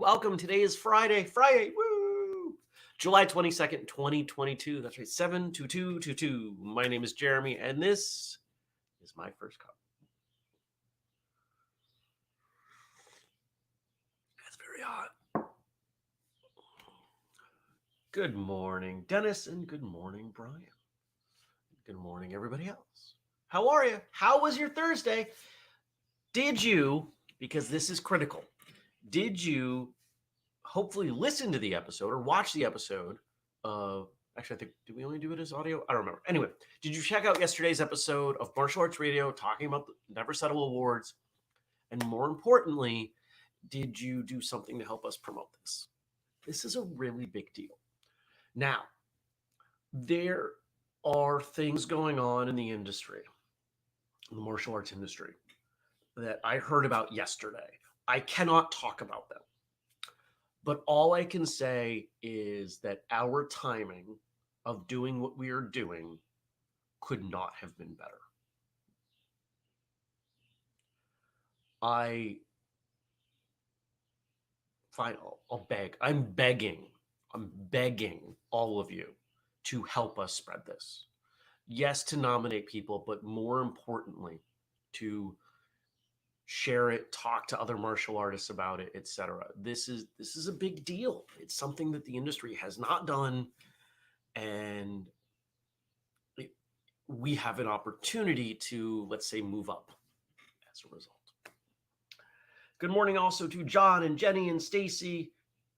welcome. Today is Friday, woo! July 22nd, 2022. That's right, 72222. My name is Jeremy, and this is my first cup. It's very hot. Good morning, Dennis, and good morning, Brian. Good morning, everybody else. How are you? How was your Thursday? Did you, because this is critical, did you hopefully listen to the episode or watch the episode of, actually, I think, did we only do it as audio? I don't remember. Anyway, did you check out yesterday's episode of Martial Arts Radio talking about the Never Settle Awards? And more importantly, did you do something to help us promote this? This is a really big deal. Now, there are things going on in the industry, in the martial arts industry, that I heard about yesterday. I cannot talk about them. But all I can say is that our timing of doing what we are doing could not have been better. I'll beg. I'm begging all of you to help us spread this. Yes, to nominate people, but more importantly, to share it, talk to other martial artists about it, etc. This is a big deal. It's something that the industry has not done, and we have an opportunity to, let's say, move up as a result. Good morning also to John and Jenny and Stacy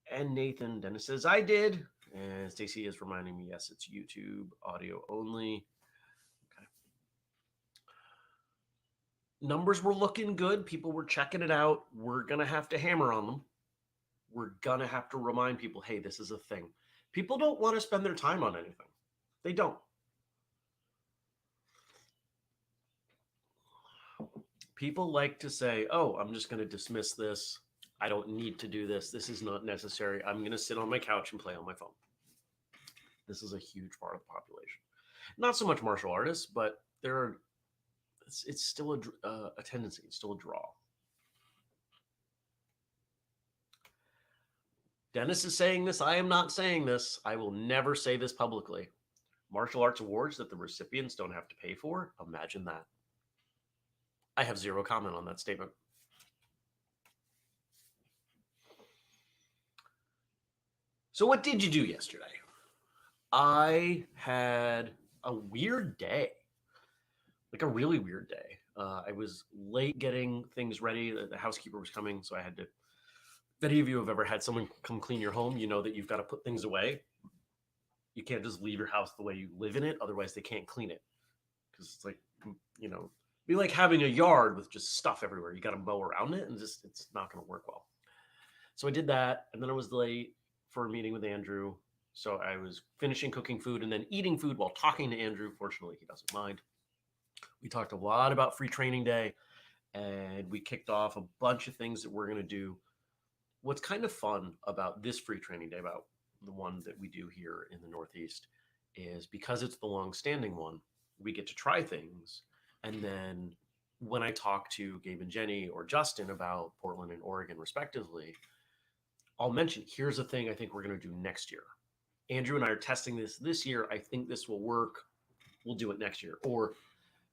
and Nathan. Dennis says, I did. And Stacy is reminding me, yes, it's YouTube audio only. Okay. Numbers were looking good. People were checking it out. We're going to have to hammer on them. We're going to have to remind people, hey, this is a thing. People don't want to spend their time on anything. They don't. People like to say, oh, I'm just going to dismiss this. I don't need to do this. This is not necessary. I'm going to sit on my couch and play on my phone. This is a huge part of the population. Not so much martial artists, but it's still a tendency. It's still a draw. Dennis is saying this. I am not saying this. I will never say this publicly. Martial arts awards that the recipients don't have to pay for. Imagine that. I have zero comment on that statement. So what did you do yesterday? I had a weird day, like a really weird day. I was late getting things ready. The housekeeper was coming, so I had to. If any of you have ever had someone come clean your home, you know that you've got to put things away. You can't just leave your house the way you live in it. Otherwise, they can't clean it. Because it's like, be like having a yard with just stuff everywhere. You got to mow around it, and it's not going to work well. So I did that, and then I was late for a meeting with Andrew. So I was finishing cooking food and then eating food while talking to Andrew. Fortunately, he doesn't mind. We talked a lot about Free Training Day, and we kicked off a bunch of things that we're going to do. What's kind of fun about this Free Training Day, about the one that we do here in the Northeast, is because it's the long-standing one, we get to try things. And then when I talk to Gabe and Jenny or Justin about Portland and Oregon, respectively, I'll mention, here's a thing I think we're going to do next year. Andrew and I are testing this year. I think this will work. We'll do it next year. Or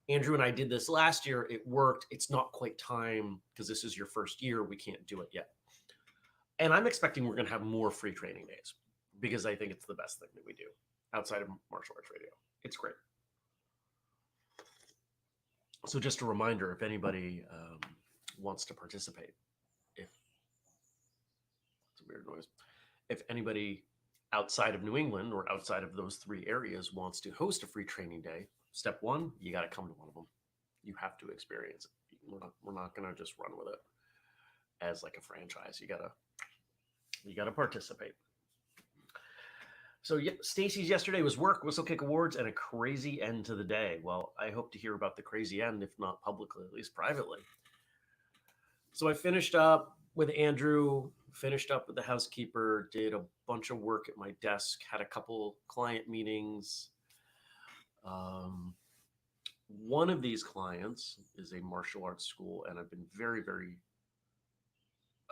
Andrew and I did this last year. It worked. It's not quite time because this is your first year. We can't do it yet. And I'm expecting we're going to have more free training days because I think it's the best thing that we do outside of martial arts radio. It's great. So just a reminder, if anybody wants to participate, it's a weird noise. If anybody outside of New England or outside of those three areas wants to host a free training day, step one, you got to come to one of them. You have to experience it. We're not going to just run with it as like a franchise. You got to participate. So yeah, Stacy's yesterday was work, Whistle Kick Awards, and a crazy end to the day. Well, I hope to hear about the crazy end, if not publicly, at least privately. So I finished up with Andrew, finished up with the housekeeper, did a bunch of work at my desk, had a couple client meetings. One of these clients is a martial arts school, and I've been very, very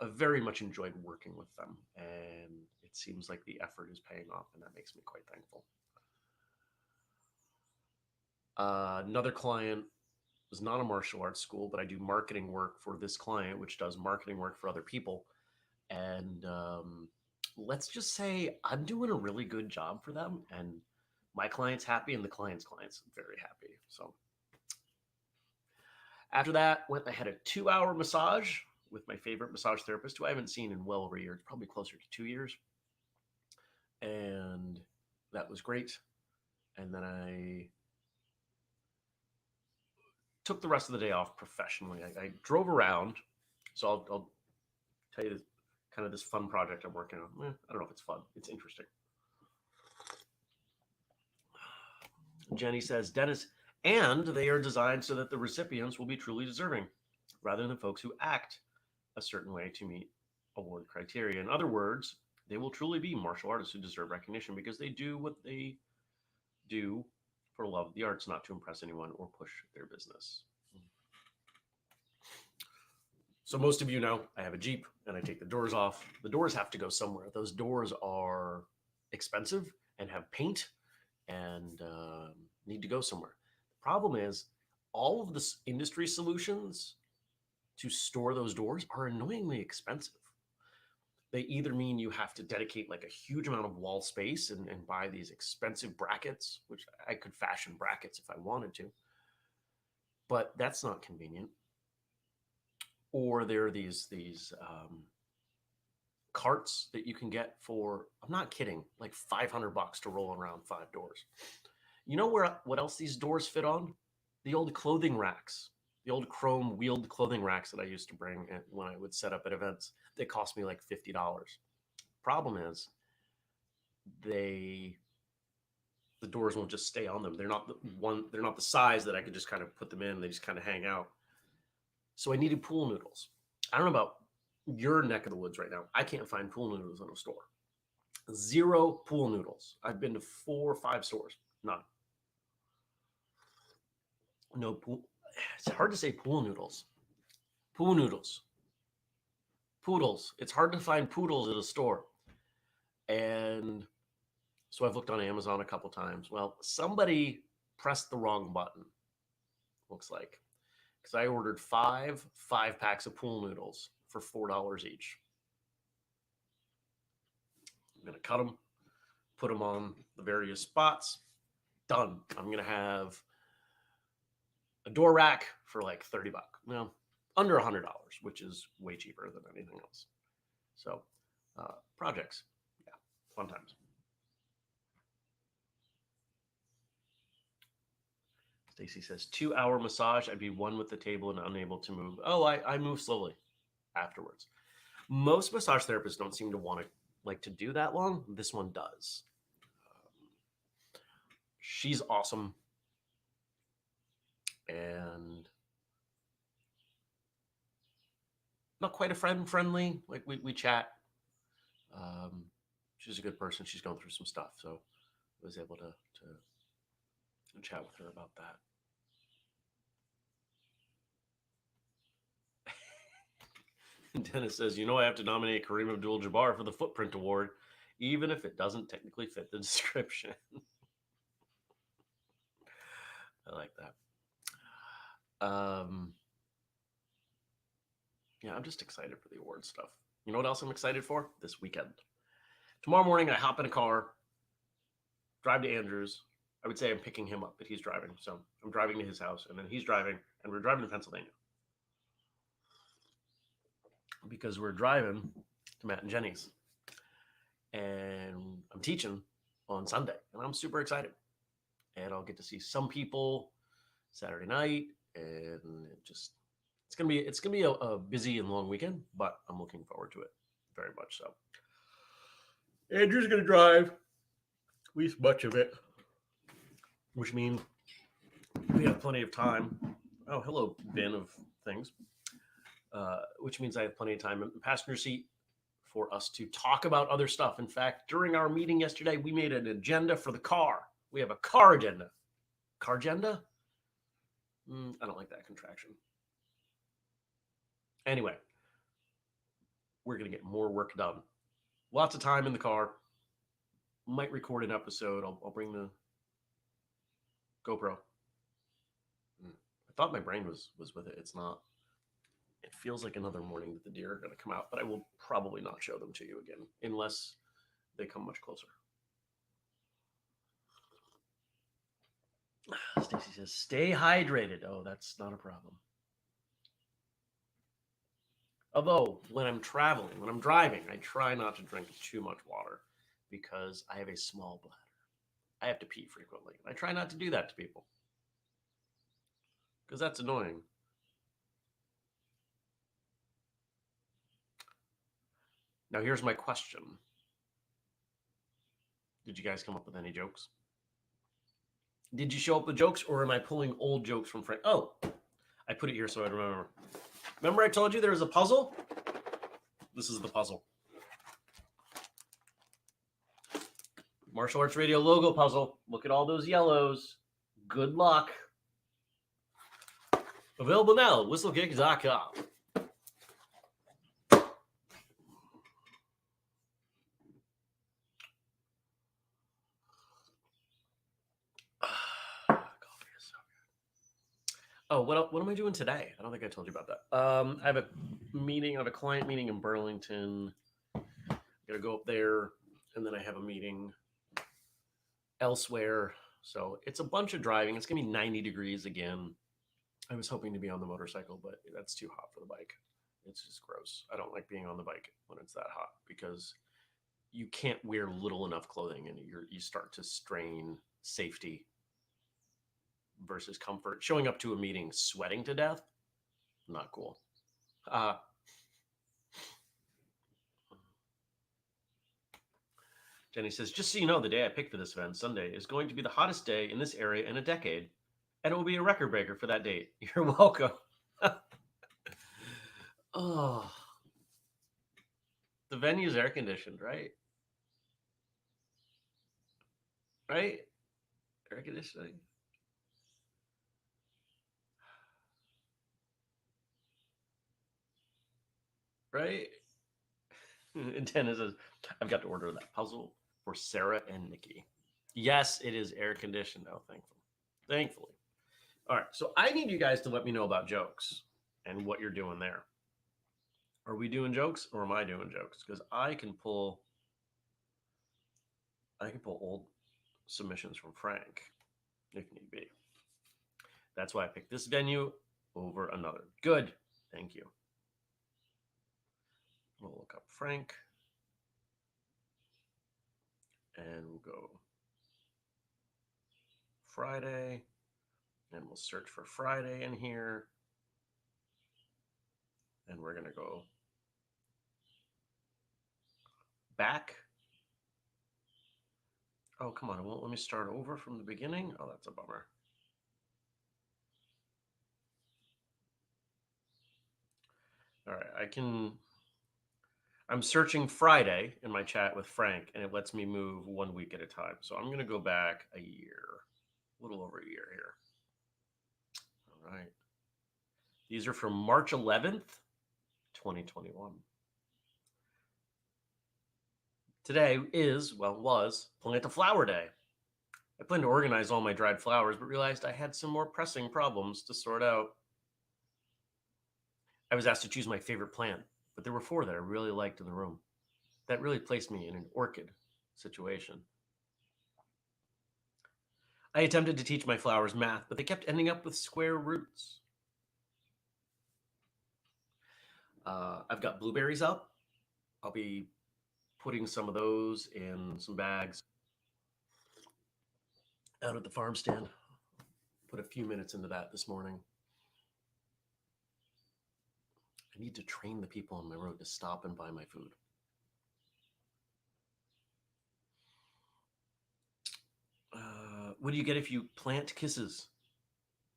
very much enjoyed working with them, and it seems like the effort is paying off, and that makes me quite thankful. Another client was not a martial arts school, but I do marketing work for this client, which does marketing work for other people. And let's just say I'm doing a really good job for them, and my client's happy, and the client's very happy. So after that, I had a 2-hour massage with my favorite massage therapist, who I haven't seen in well over a year. It's probably closer to 2 years, and that was great. And then I took the rest of the day off professionally. I drove around, so I'll tell you this, kind of this fun project I'm working on. I don't know if it's fun. It's interesting. Jenny says, Dennis, and they are designed so that the recipients will be truly deserving, rather than folks who act a certain way to meet award criteria. In other words, they will truly be martial artists who deserve recognition because they do what they do for love of the arts, not to impress anyone or push their business. So most of you know I have a Jeep and I take the doors off. The doors have to go somewhere. Those doors are expensive and have paint and need to go somewhere. The problem is all of the industry solutions to store those doors are annoyingly expensive. They either mean you have to dedicate like a huge amount of wall space and buy these expensive brackets, which I could fashion brackets if I wanted to, but that's not convenient. Or there are these carts that you can get for, I'm not kidding, like $500 to roll around 5 doors. You know what else these doors fit on? The old clothing racks, the old chrome wheeled clothing racks that I used to bring when I would set up at events. They cost me like $50. Problem is, the doors won't just stay on them. They're not the size that I could just kind of put them in. They just kind of hang out. So I needed pool noodles. I don't know about your neck of the woods right now. I can't find pool noodles in a store. 0 pool noodles. I've been to 4 or 5 stores. None. No pool. It's hard to say pool noodles. Pool noodles. Poodles. It's hard to find poodles at a store. And so I've looked on Amazon a couple times. Well, somebody pressed the wrong button, looks like. Because I ordered 5 5-packs of pool noodles for $4 each. I'm going to cut them, put them on the various spots. Done. I'm going to have a door rack for like $30. No, under $100, which is way cheaper than anything else. So projects. Yeah, fun times. Stacy says 2-hour massage. I'd be one with the table and unable to move. Oh, I move slowly afterwards. Most massage therapists don't seem to want to like to do that long. This one does. She's awesome. And not quite a friendly. Like we chat. She's a good person. She's going through some stuff. So I was able to chat with her about that. Dennis says, I have to nominate Kareem Abdul-Jabbar for the Footprint Award, even if it doesn't technically fit the description. I like that. Yeah, I'm just excited for the award stuff. You know what else I'm excited for? This weekend. Tomorrow morning, I hop in a car, drive to Andrews. I would say I'm picking him up, but he's driving. So I'm driving to his house, and then he's driving, and we're driving to Pennsylvania. Because we're driving to Matt and Jenny's. And I'm teaching on Sunday, and I'm super excited. And I'll get to see some people Saturday night, and it's gonna be a busy and long weekend, but I'm looking forward to it very much so. Andrew's gonna drive at least much of it, which means we have plenty of time. Oh, hello, bin of things. Which means I have plenty of time in the passenger seat for us to talk about other stuff. In fact, during our meeting yesterday, we made an agenda for the car. We have a car agenda. Car agenda? I don't like that contraction. Anyway, we're going to get more work done. Lots of time in the car. Might record an episode. I'll bring the GoPro. I thought my brain was with it. It's not. It feels like another morning that the deer are going to come out, but I will probably not show them to you again unless they come much closer. Stacy says, stay hydrated. Oh, that's not a problem. Although when I'm traveling, when I'm driving, I try not to drink too much water because I have a small bladder. I have to pee frequently. I try not to do that to people because that's annoying. Now, here's my question. Did you guys come up with any jokes? Did you show up with jokes, or am I pulling old jokes from Frank? Oh, I put it here so I'd remember. Remember I told you there was a puzzle? This is the puzzle. Martial Arts Radio logo puzzle. Look at all those yellows. Good luck. Available now at whistlekick.com. Oh, what am I doing today? I don't think I told you about that. I have a meeting. I have a client meeting in Burlington. I'm gonna go up there, and then I have a meeting elsewhere. So it's a bunch of driving. It's gonna be 90 degrees again. I was hoping to be on the motorcycle, but that's too hot for the bike. It's just gross. I don't like being on the bike when it's that hot because you can't wear little enough clothing, and you start to strain safety versus comfort. Showing up to a meeting sweating to death, not cool. Jenny says, just so you know, the day I picked for this event, Sunday, is going to be the hottest day in this area in a decade, and it will be a record breaker for that date. You're welcome. Oh, the venue's air conditioned, right? Right? Air conditioning. Right? And Dennis says, I've got to order that puzzle for Sarah and Nikki. Yes, it is air conditioned. Oh, thankfully. All right. So I need you guys to let me know about jokes and what you're doing there. Are we doing jokes or am I doing jokes? Because I can pull old submissions from Frank if need be. That's why I picked this venue over another. Good. Thank you. We'll look up Frank. And we'll go Friday. And we'll search for Friday in here. And we're going to go back. Oh, come on. It won't let me start over from the beginning. Oh, that's a bummer. All right. I'm searching Friday in my chat with Frank, and it lets me move 1 week at a time. So I'm going to go back a year, a little over a year here. All right. These are from March 11th, 2021. Today was Plant a Flower Day. I planned to organize all my dried flowers, but realized I had some more pressing problems to sort out. I was asked to choose my favorite plant, but there were 4 that I really liked in the room. That really placed me in an orchid situation. I attempted to teach my flowers math, but they kept ending up with square roots. I've got blueberries up. I'll be putting some of those in some bags out at the farm stand. Put a few minutes into that this morning. I need to train the people on my road to stop and buy my food. What do you get if you plant kisses?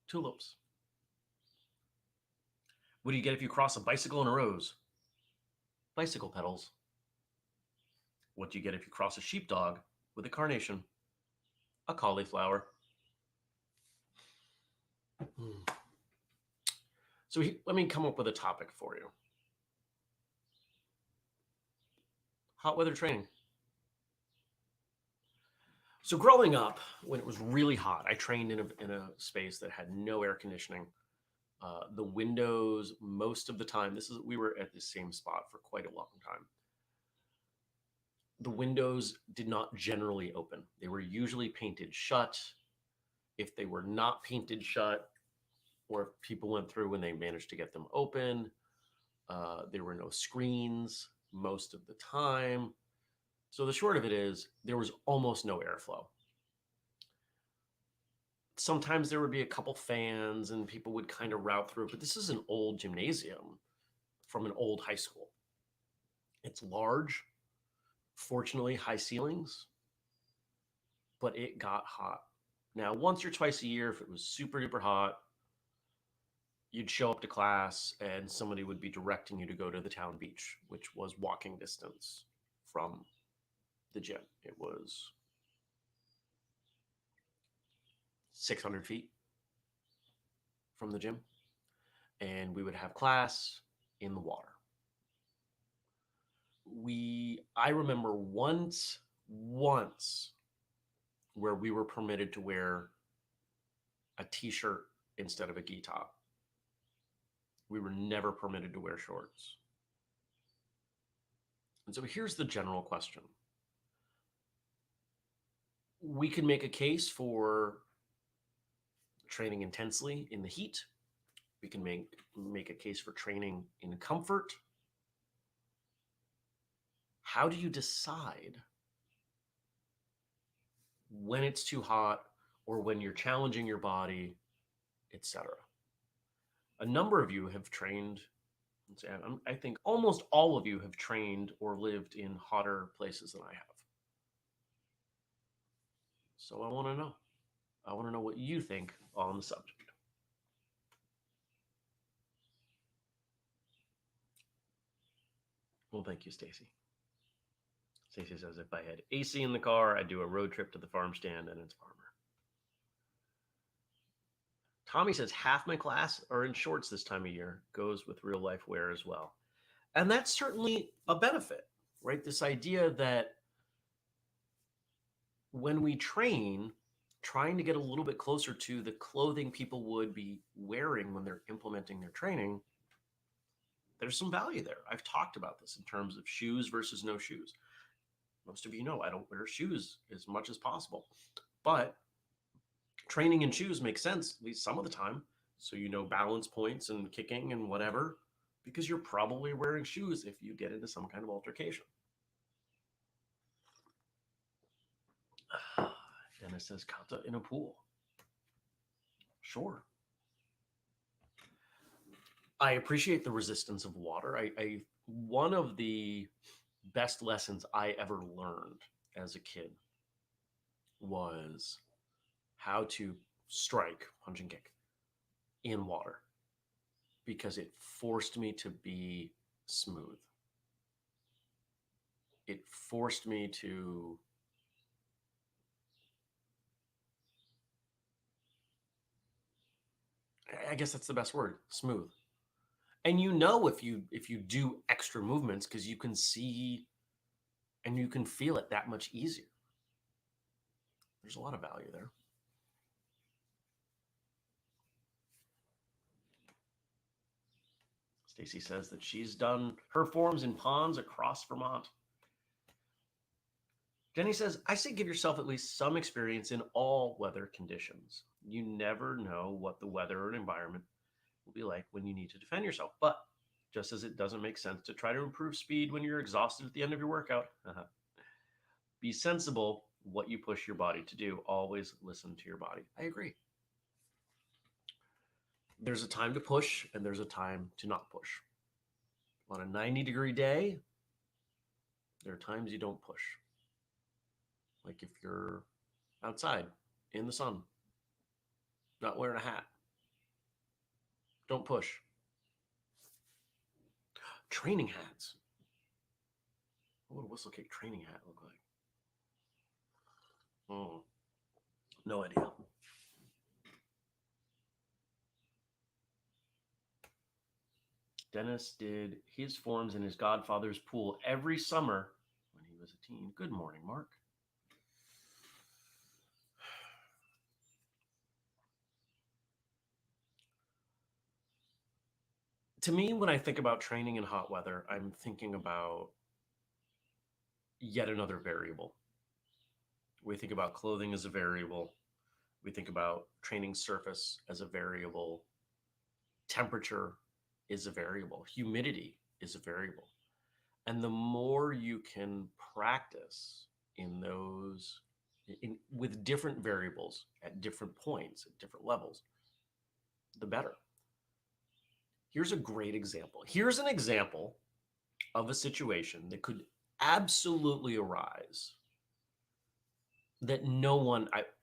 Tulips. What do you get if you cross a bicycle and a rose? Bicycle petals. What do you get if you cross a sheepdog with a carnation? A cauliflower. So let me come up with a topic for you. hot weather training. So growing up, when it was really hot, I trained in a space that had no air conditioning. The windows, most of the time, we were at the same spot for quite a long time. The windows did not generally open. They were usually painted shut. If they were not painted shut, or if people went through and they managed to get them open, there were no screens most of the time. So the short of it is there was almost no airflow. Sometimes there would be a couple fans and people would kind of route through, but this is an old gymnasium from an old high school. It's large, fortunately, high ceilings, but it got hot. Now, once or twice a year, if it was super duper hot, you'd show up to class and somebody would be directing you to go to the town beach, which was walking distance from the gym. It was 600 feet from the gym. And we would have class in the water. I remember once where we were permitted to wear a t-shirt instead of a gi top. We were never permitted to wear shorts. And so here's the general question. We can make a case for training intensely in the heat. We can make a case for training in comfort. How do you decide when it's too hot or when you're challenging your body, etc.? A number of you have trained, I think almost all of you have trained or lived in hotter places than I have. So I want to know. I want to know what you think on the subject. Well, thank you, Stacy. Stacy says, if I had AC in the car, I'd do a road trip to the farm stand and its farmer. Tommy says, half my class are in shorts this time of year. Goes with real life wear as well. And that's certainly a benefit, right? This idea that when we train, trying to get a little bit closer to the clothing people would be wearing when they're implementing their training, there's some value there. I've talked about this in terms of shoes versus no shoes. Most of you know I don't wear shoes as much as possible, but training in shoes makes sense, at least some of the time. So you know balance points and kicking and whatever, because you're probably wearing shoes if you get into some kind of altercation. Dennis says, kata in a pool. Sure. I appreciate the resistance of water. One of the best lessons I ever learned as a kid was how to strike, punch and kick in water, because it forced me to be smooth. It forced me to I guess that's the best word, smooth. And you know if you do extra movements, because you can see and you can feel it that much easier. There's a lot of value there. Stacy says that she's done her forms in ponds across Vermont. Jenny says, I say give yourself at least some experience in all weather conditions. You never know what the weather or environment will be like when you need to defend yourself. But just as it doesn't make sense to try to improve speed when you're exhausted at the end of your workout, be sensible what you push your body to do. Always listen to your body. I agree. There's a time to push and there's a time to not push. On a 90-degree day, there are times you don't push. Like if you're outside in the sun, not wearing a hat, don't push. Training hats. What would a Whistlekick training hat look like? No idea. Dennis did his forms in his godfather's pool every summer was a teen. Good morning, Mark. To me, when I think about training in hot weather, I'm thinking about yet another variable. We think about clothing as a variable. We think about training surface as a variable. Temperature is a variable. Humidity is a variable. And the more you can practice in those with different variables at different points, at different levels, the better. Here's a great example. Here's an example of a situation that could absolutely arise that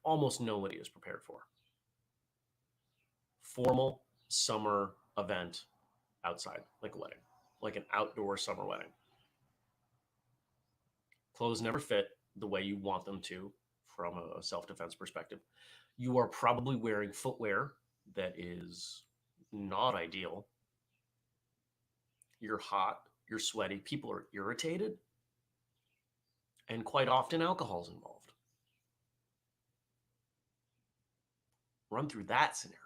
almost nobody is prepared for. Formal summer event outside, like a wedding, like an outdoor summer wedding. Clothes never fit the way you want them to from a self-defense perspective. You are probably wearing footwear that is not ideal. You're hot, you're sweaty, people are irritated, and quite often alcohol's involved. Run through that scenario.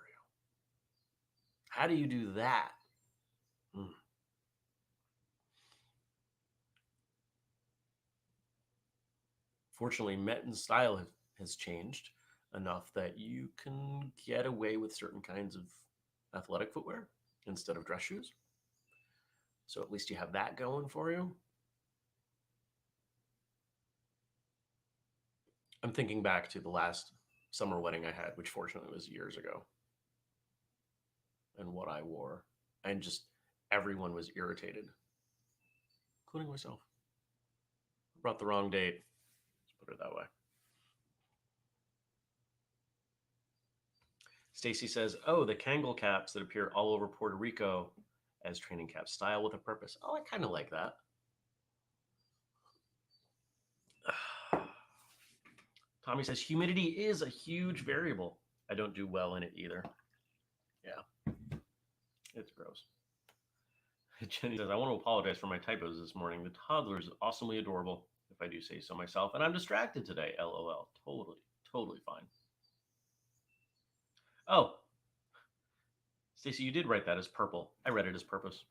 How do you do that? Fortunately, Met style has changed enough that you can get away with certain kinds of athletic footwear instead of dress shoes. So at least you have that going for you. I'm thinking back to the last summer wedding I had, which fortunately was years ago, and what I wore. And just everyone was irritated, including myself. I brought the wrong date. Let's put it that way. Stacy says, oh, the Kangol caps that appear all over Puerto Rico as training caps, style with a purpose. Oh, I kind of like that. Tommy says, humidity is a huge variable. I don't do well in it either. Yeah, it's gross. Jenny says, I want to apologize for my typos this morning. The toddler is awesomely adorable, if I do say so myself. And I'm distracted today, LOL. Totally fine. Oh, Stacey, you did write that as purple. I read it as purpose.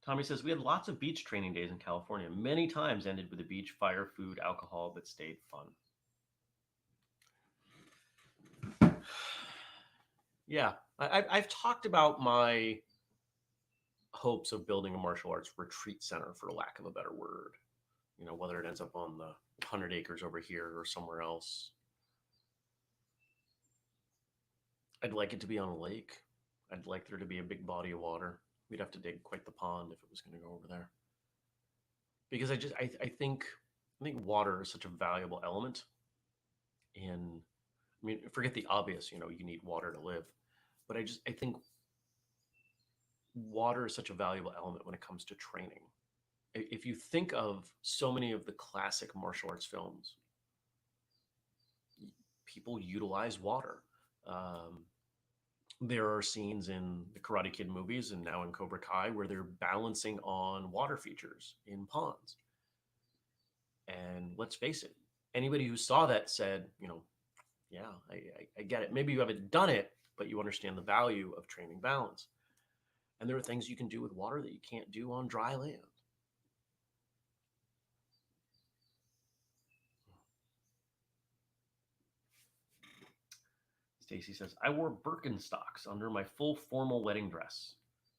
Tommy says, we had lots of beach training days in California. Many times ended with a beach, fire, food, alcohol, but stayed fun. Yeah, I've talked about my hopes of building a martial arts retreat center, for lack of a better word. You know, whether it ends up on the 100 acres over here or somewhere else. I'd like it to be on a lake. I'd like there to be a big body of water. We'd have to dig quite the pond if it was going to go over there. Because I think water is such a valuable element. And I mean, forget the obvious, you need water to live. But I think water is such a valuable element when it comes to training. If you think of so many of the classic martial arts films, people utilize water. There are scenes in the Karate Kid movies and now in Cobra Kai where they're balancing on water features in ponds. And let's face it, anybody who saw that said, yeah, I get it. Maybe you haven't done it, but you understand the value of training balance. And there are things you can do with water that you can't do on dry land. Stacy says, I wore Birkenstocks under my full formal wedding dress.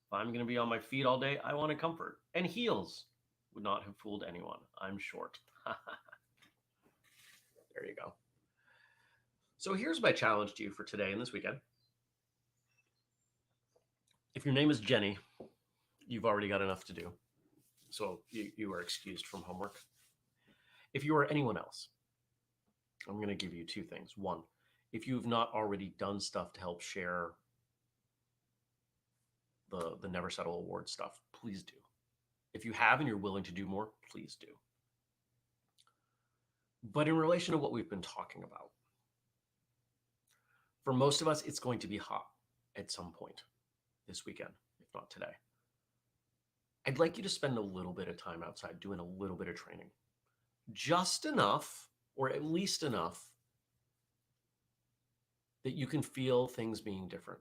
If I'm going to be on my feet all day, I wanted comfort. And heels would not have fooled anyone. I'm short. There you go. So here's my challenge to you for today and this weekend. If your name is Jenny, you've already got enough to do. So you are excused from homework. If you are anyone else, I'm going to give you two things. One, if you've not already done stuff to help share the Never Settle Award stuff, please do. If you have and you're willing to do more, please do. But in relation to what we've been talking about, for most of us, it's going to be hot at some point this weekend, if not today. I'd like you to spend a little bit of time outside doing a little bit of training. Just enough, or at least enough, that you can feel things being different.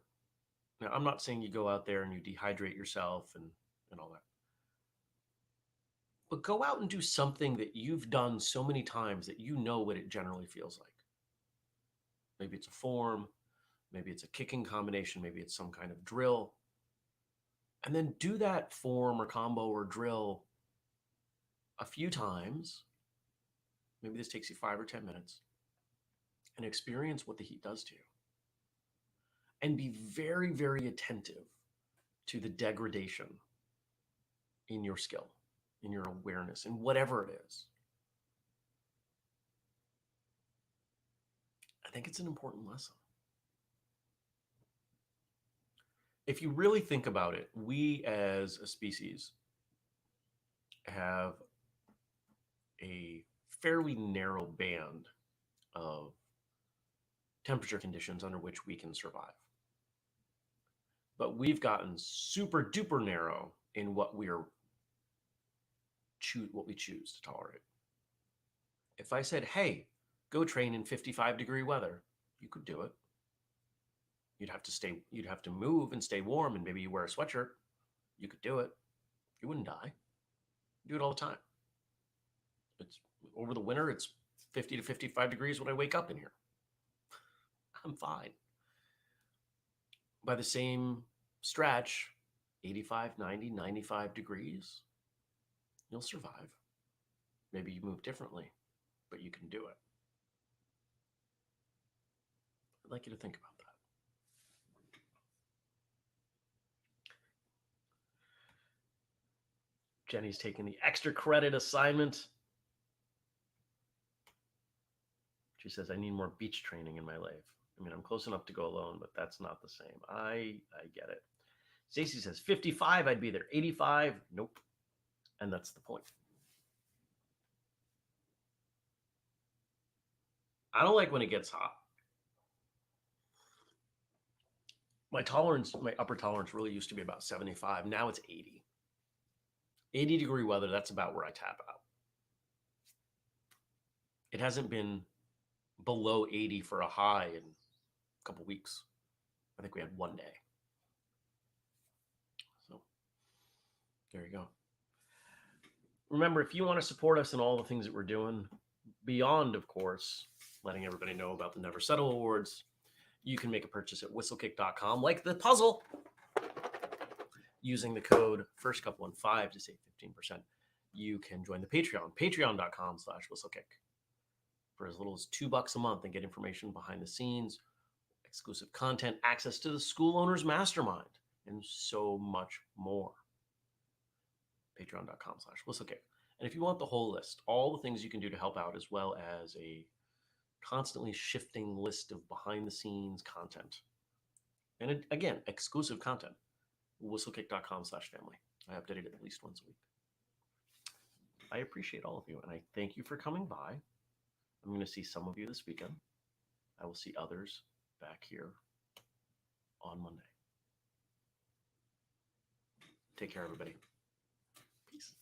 Now, I'm not saying you go out there and you dehydrate yourself and all that. But go out and do something that you've done so many times that you know what it generally feels like. Maybe it's a form, maybe it's a kicking combination, maybe it's some kind of drill. And then do that form or combo or drill a few times. Maybe this takes you 5 or 10 minutes, and experience what the heat does to you. And be very, very attentive to the degradation in your skill, in your awareness, in whatever it is. I think it's an important lesson. If you really think about it, we as a species have a fairly narrow band of temperature conditions under which we can survive. But we've gotten super duper narrow in what we choose to tolerate. If I said, hey, go train in 55-degree weather, you could do it. You'd have to move and stay warm, and maybe you wear a sweatshirt. You could do it. You wouldn't die. You do it all the time. It's over the winter, it's 50 to 55 degrees when I wake up in here. I'm fine. By the same stretch, 85, 90, 95 degrees, you'll survive. Maybe you move differently, but you can do it. I'd like you to think about that. Jenny's taking the extra credit assignment. She says, I need more beach training in my life. I mean, I'm close enough to go alone, but that's not the same. I get it. Stacy says, 55, I'd be there. 85, nope. And that's the point. I don't like when it gets hot. My upper tolerance really used to be about 75. Now it's 80. 80-degree weather, that's about where I tap out. It hasn't been below 80 for a high in a couple weeks. I think we had one day. So there you go. Remember, if you want to support us in all the things that we're doing, beyond, of course, letting everybody know about the Never Settle Awards, you can make a purchase at whistlekick.com, like the puzzle, using the code FIRSTCUP15 to save 15%. You can join the Patreon, patreon.com/whistlekick, for as little as $2 a month, and get information behind the scenes, exclusive content, access to the School Owners Mastermind, and so much more. Patreon.com/whistlekick. And if you want the whole list, all the things you can do to help out, as well as a constantly shifting list of behind the scenes content, and again, exclusive content, whistlekick.com/family. I update it at least once a week. I appreciate all of you, and I thank you for coming by. I'm going to see some of you this weekend. I will see others back here on Monday. Take care, everybody. Peace.